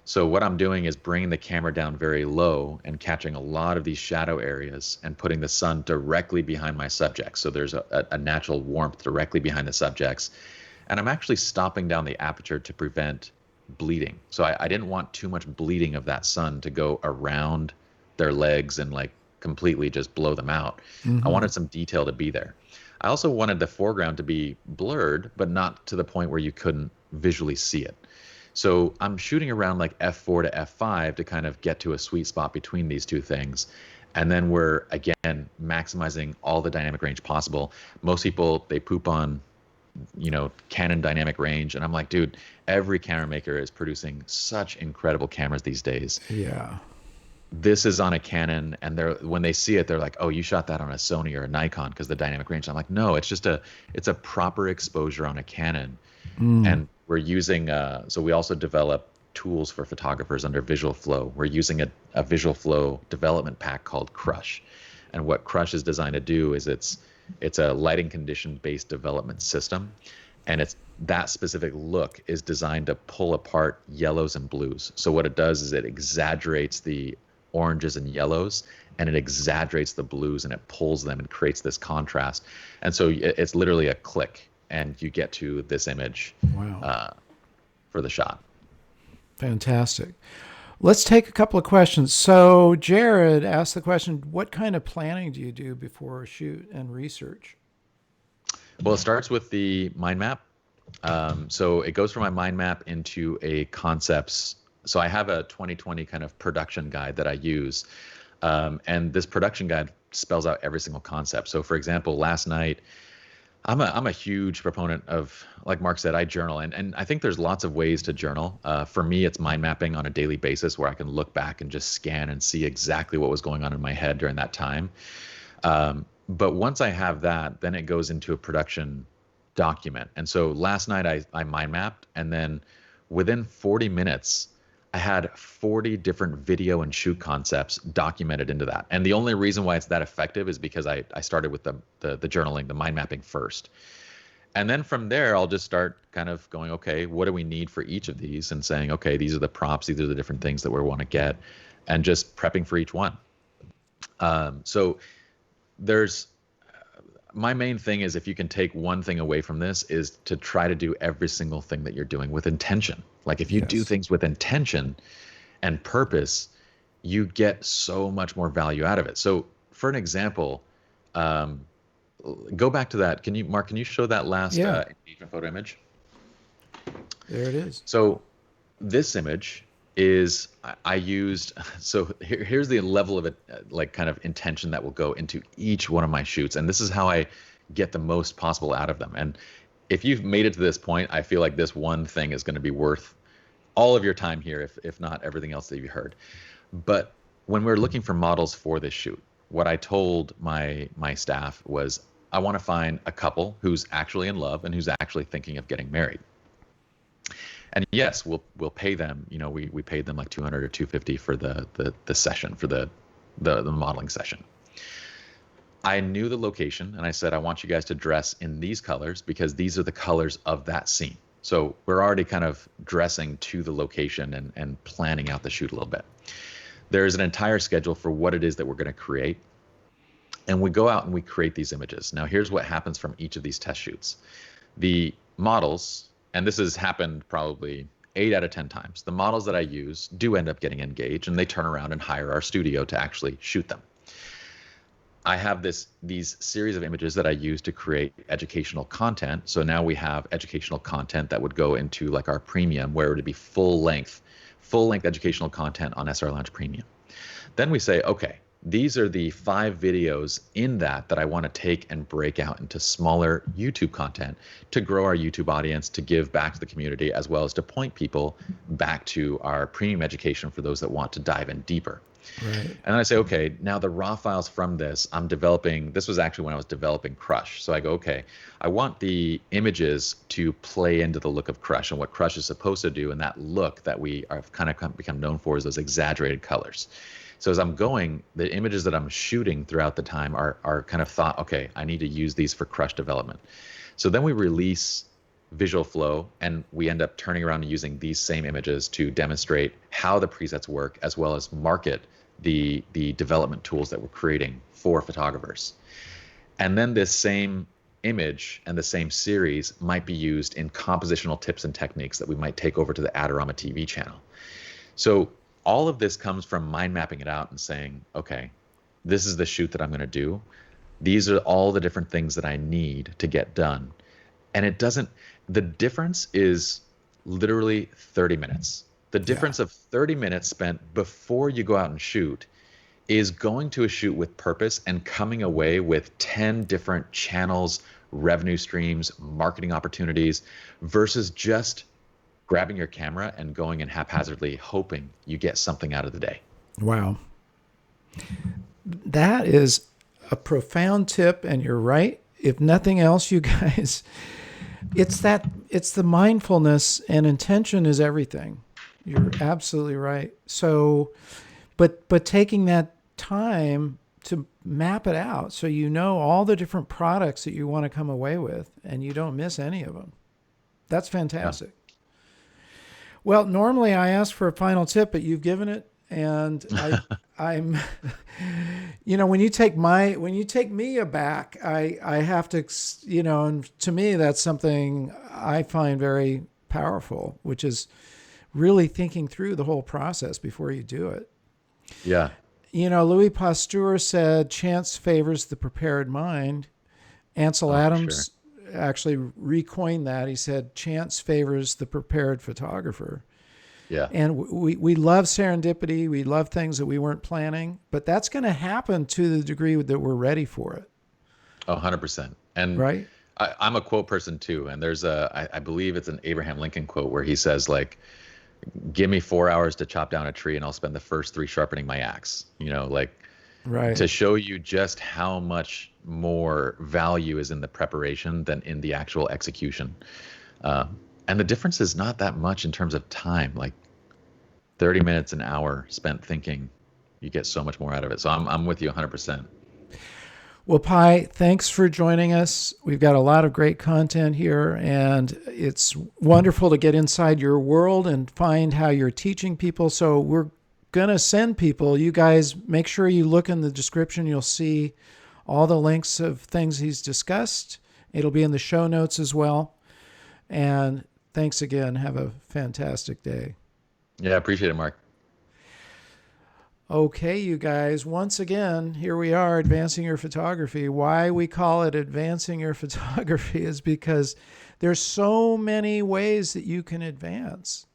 So what I'm doing is bringing the camera down very low and catching a lot of these shadow areas and putting the sun directly behind my subjects. So there's a natural warmth directly behind the subjects. And I'm actually stopping down the aperture to prevent bleeding. So I didn't want too much bleeding of that sun to go around their legs and like completely just blow them out. I Hmm. wanted some detail to be there. I also wanted the foreground to be blurred, but not to the point where you couldn't visually see it. So I'm shooting around like f4 to f5 to kind of get to a sweet spot between these two things. And then we're again maximizing all the dynamic range possible. Most people, they poop on, Canon dynamic range. And I'm like, dude, every camera maker is producing such incredible cameras these days. Yeah. This is on a Canon, and when they see it, they're like, "Oh, you shot that on a Sony or a Nikon because the dynamic range." I'm like, "No, it's a proper exposure on a Canon." Mm. And we're using so we also develop tools for photographers under Visual Flow. We're using a Visual Flow development pack called Crush, and what Crush is designed to do is it's a lighting condition based development system, and it's that specific look is designed to pull apart yellows and blues. So what it does is it exaggerates the oranges and yellows, and it exaggerates the blues, and it pulls them and creates this contrast. And so it's literally a click, and you get to this image Wow. uh, for the shot. Fantastic. Let's take a couple of questions. So Jared asked the question, what kind of planning do you do before a shoot and research? Well, it starts with the mind map. So it goes from my mind map into a concepts. So I have a 2020 kind of production guide that I use. And this production guide spells out every single concept. So for example, last night, I'm a huge proponent of, like Mark said, I journal, and I think there's lots of ways to journal. For me, it's mind mapping on a daily basis where I can look back and just scan and see exactly what was going on in my head during that time. But once I have that, then it goes into a production document. And so last night I mind mapped, and then within 40 minutes, I had 40 different video and shoot concepts documented into that. And the only reason why it's that effective is because I started with the journaling, the mind mapping first. And then from there, I'll just start kind of going, okay, what do we need for each of these? And saying, okay, these are the props, these are the different things that we want to get, and just prepping for each one. So there's my main thing is, if you can take one thing away from this, is to try to do every single thing that you're doing with intention. Like if you do Yes. things with intention and purpose, you get so much more value out of it. So for an example, um, go back to that. Mark, can you show that last Yeah, engagement photo image? there it is. So this image is I used, so here's the level of it, like kind of intention that will go into each one of my shoots. And this is how I get the most possible out of them. And if you've made it to this point, I feel like this one thing is going to be worth all of your time here, if not everything else that you heard. But when we're looking for models for this shoot, what I told my staff was, I want to find a couple who's actually in love and who's actually thinking of getting married. And yes, we'll pay them. You know, we paid them like $200 or $250 for the session, for the modeling session. I knew the location, and I said, I want you guys to dress in these colors because these are the colors of that scene. So we're already kind of dressing to the location and planning out the shoot a little bit. There's an entire schedule for what it is that we're going to create. And we go out and we create these images. Now, here's what happens from each of these test shoots. The models, and this has happened probably 8 out of 10 times, the models that I use do end up getting engaged, and they turn around and hire our studio to actually shoot them. I have these series of images that I use to create educational content. So now we have educational content that would go into like our premium, where it would be full length educational content on SR Lounge Premium. Then we say, okay, these are the 5 videos in that I want to take and break out into smaller YouTube content to grow our YouTube audience, to give back to the community, as well as to point people back to our premium education for those that want to dive in deeper. Right. And then I say, okay, now the raw files from this, I'm developing, this was actually when I was developing Crush. So I go, okay, I want the images to play into the look of Crush and what Crush is supposed to do, and that look that we have kind of become known for is those exaggerated colors. So as I'm going, the images that I'm shooting throughout the time are kind of thought, okay, I need to use these for Crush development. So then we release Visual Flow, and we end up turning around and using these same images to demonstrate how the presets work, as well as market the development tools that we're creating for photographers. And then this same image and the same series might be used in compositional tips and techniques that we might take over to the Adorama TV channel. So all of this comes from mind mapping it out and saying, okay, this is the shoot that I'm going to do. These are all the different things that I need to get done. And the difference is literally 30 minutes. The difference of 30 minutes spent before you go out and shoot is going to a shoot with purpose and coming away with 10 different channels, revenue streams, marketing opportunities, versus just grabbing your camera and going and haphazardly hoping you get something out of the day. Wow. That is a profound tip, and you're right. If nothing else, you guys, it's the mindfulness, and intention is everything. You're absolutely right. So, but taking that time to map it out so you know all the different products that you want to come away with and you don't miss any of them. That's fantastic. Yeah. Well, normally I ask for a final tip, but you've given it, and I'm, when you take me aback, I have to, and to me that's something I find very powerful, which is really thinking through the whole process before you do it. Yeah. Louis Pasteur said, chance favors the prepared mind. Ansel Adams actually recoined that. He said, chance favors the prepared photographer. Yeah. And we love serendipity. We love things that we weren't planning, but that's going to happen to the degree that we're ready for it. 100%. And right. I'm a quote person too. And there's I believe it's an Abraham Lincoln quote where he says, like, give me 4 hours to chop down a tree and I'll spend the first 3 sharpening my axe, right. To show you just how much more value is in the preparation than in the actual execution. And the difference is not that much in terms of time, like 30 minutes, an hour spent thinking, you get so much more out of it. So I'm with you 100%. Well, Pye, thanks for joining us. We've got a lot of great content here, and it's wonderful to get inside your world and find how you're teaching people. So we're going to send people. You guys, make sure you look in the description. You'll see all the links of things he's discussed. It'll be in the show notes as well. And thanks again. Have a fantastic day. Yeah, I appreciate it, Mark. Okay, you guys, once again, here we are, Advancing Your Photography. Why we call it Advancing Your Photography is because there's so many ways that you can advance.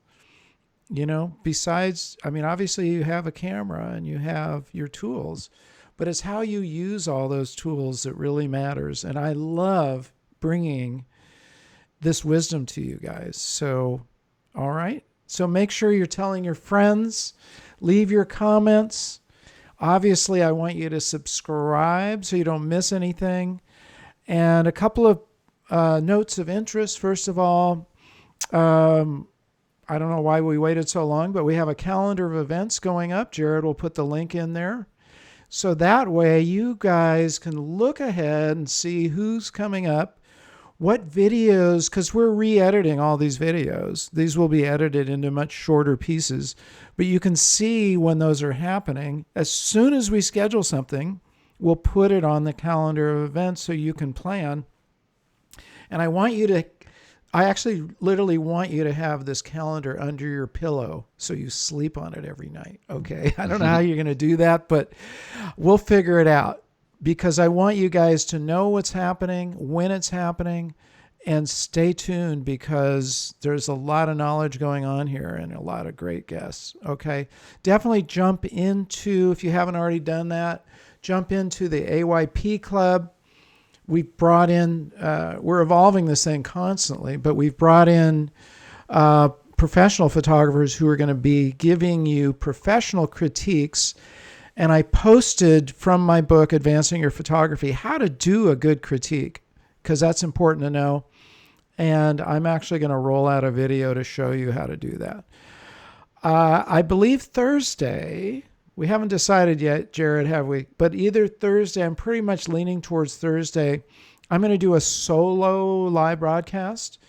Besides, obviously you have a camera and you have your tools, but it's how you use all those tools that really matters. And I love bringing this wisdom to you guys. So, all right. So make sure you're telling your friends, leave your comments. Obviously, I want you to subscribe so you don't miss anything. And a couple of notes of interest. First of all, I don't know why we waited so long, but we have a calendar of events going up. Jared will put the link in there. So that way you guys can look ahead and see who's coming up, what videos, because we're re-editing all these videos. These will be edited into much shorter pieces, but you can see when those are happening. As soon as we schedule something, we'll put it on the calendar of events so you can plan. And I actually literally want you to have this calendar under your pillow so you sleep on it every night. Okay. I don't know how you're going to do that, but we'll figure it out because I want you guys to know what's happening, when it's happening, and stay tuned because there's a lot of knowledge going on here and a lot of great guests. Okay. Definitely jump into, if you haven't already done that, jump into the AYP Club. We've brought in, we're evolving this thing constantly, but we've brought in professional photographers who are going to be giving you professional critiques. And I posted from my book, Advancing Your Photography, how to do a good critique, because that's important to know. And I'm actually going to roll out a video to show you how to do that. I believe Thursday, we haven't decided yet, Jared, have we? But either Thursday, I'm pretty much leaning towards Thursday. I'm going to do a solo live broadcast.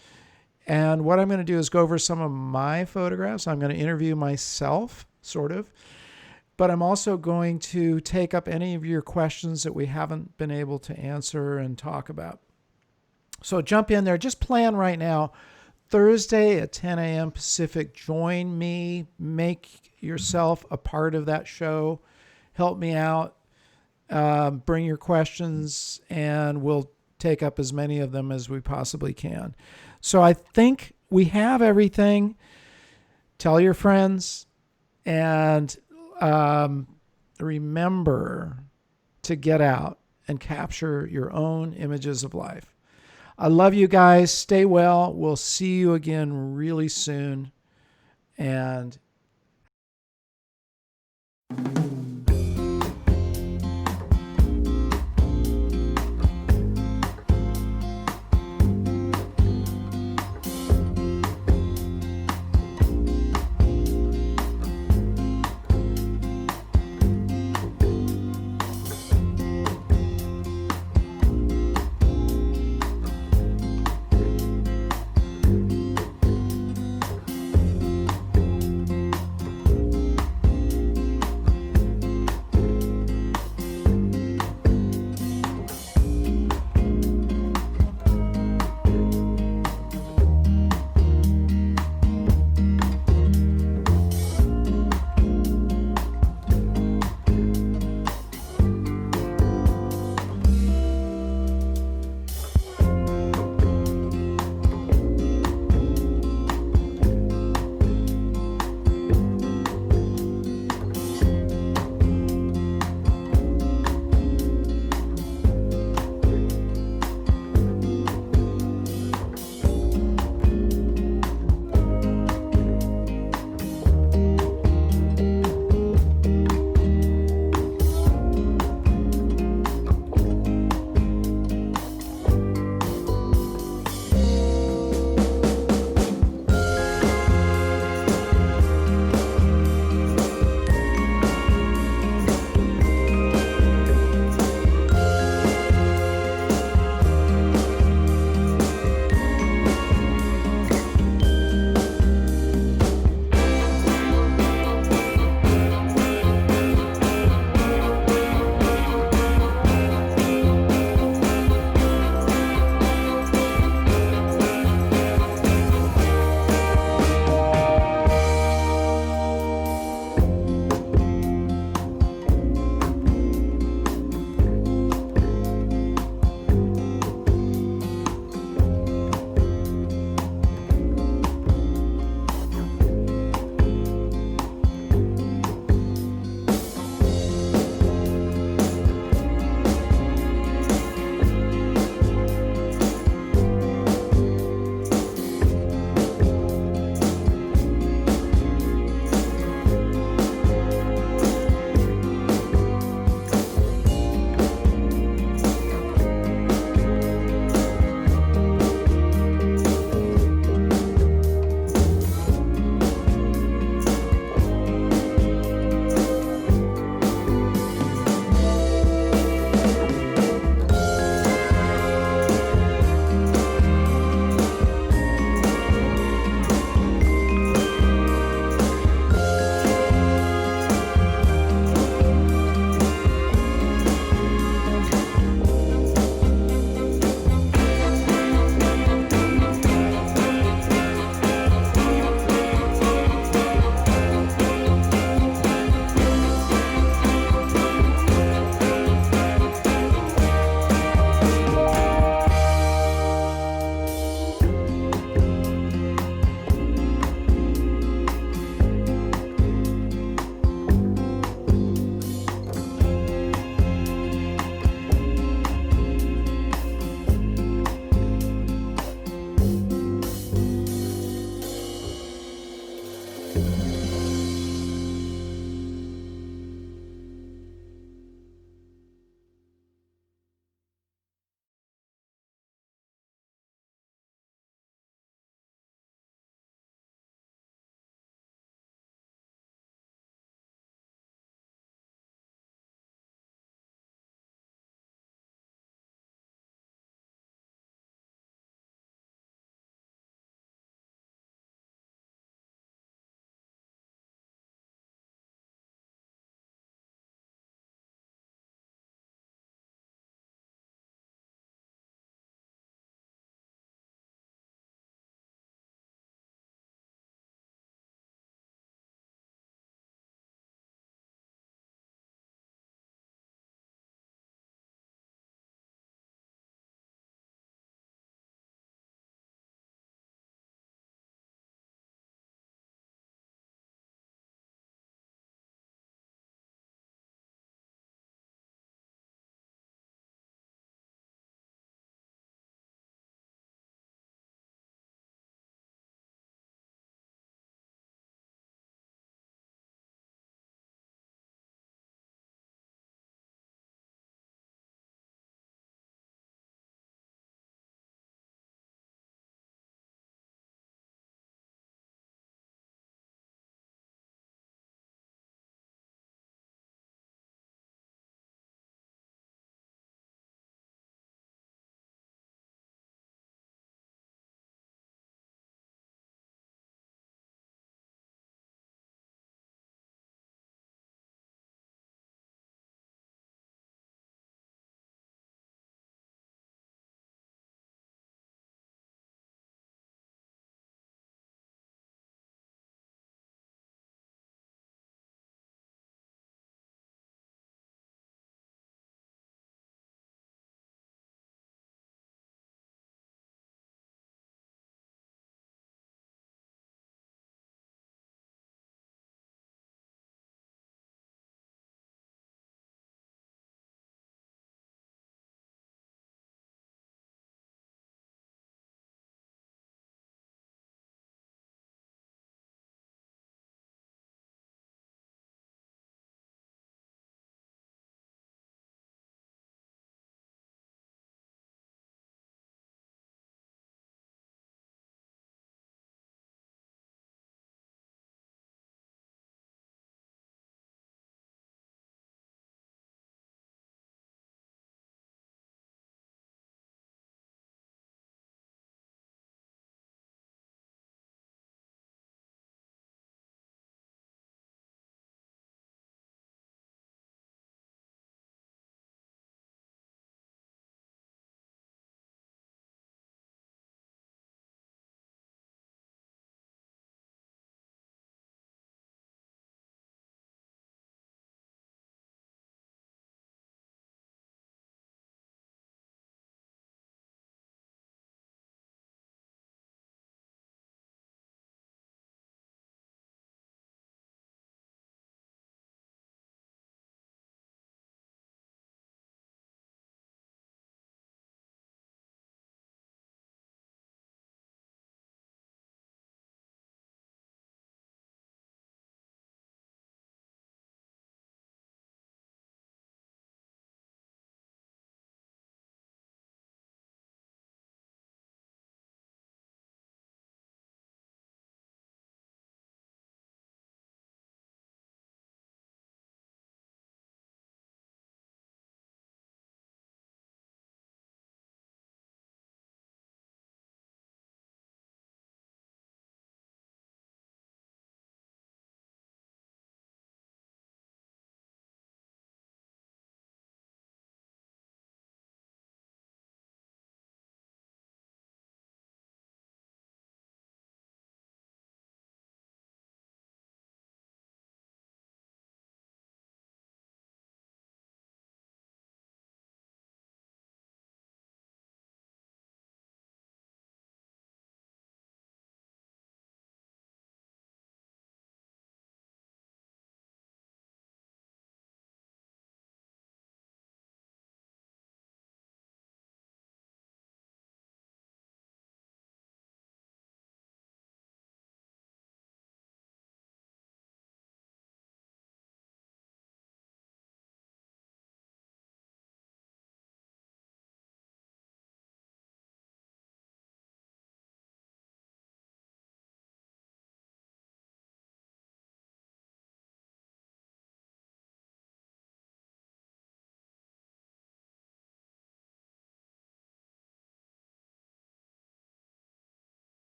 And what I'm going to do is go over some of my photographs. I'm going to interview myself, sort of. But I'm also going to take up any of your questions that we haven't been able to answer and talk about. So jump in there. Just plan right now. Thursday at 10 a.m. Pacific, join me. Make yourself a part of that show. Help me out. Bring your questions, and we'll take up as many of them as we possibly can. So I think we have everything. Tell your friends, and remember to get out and capture your own images of life. I love you guys. Stay well. We'll see you again really soon. And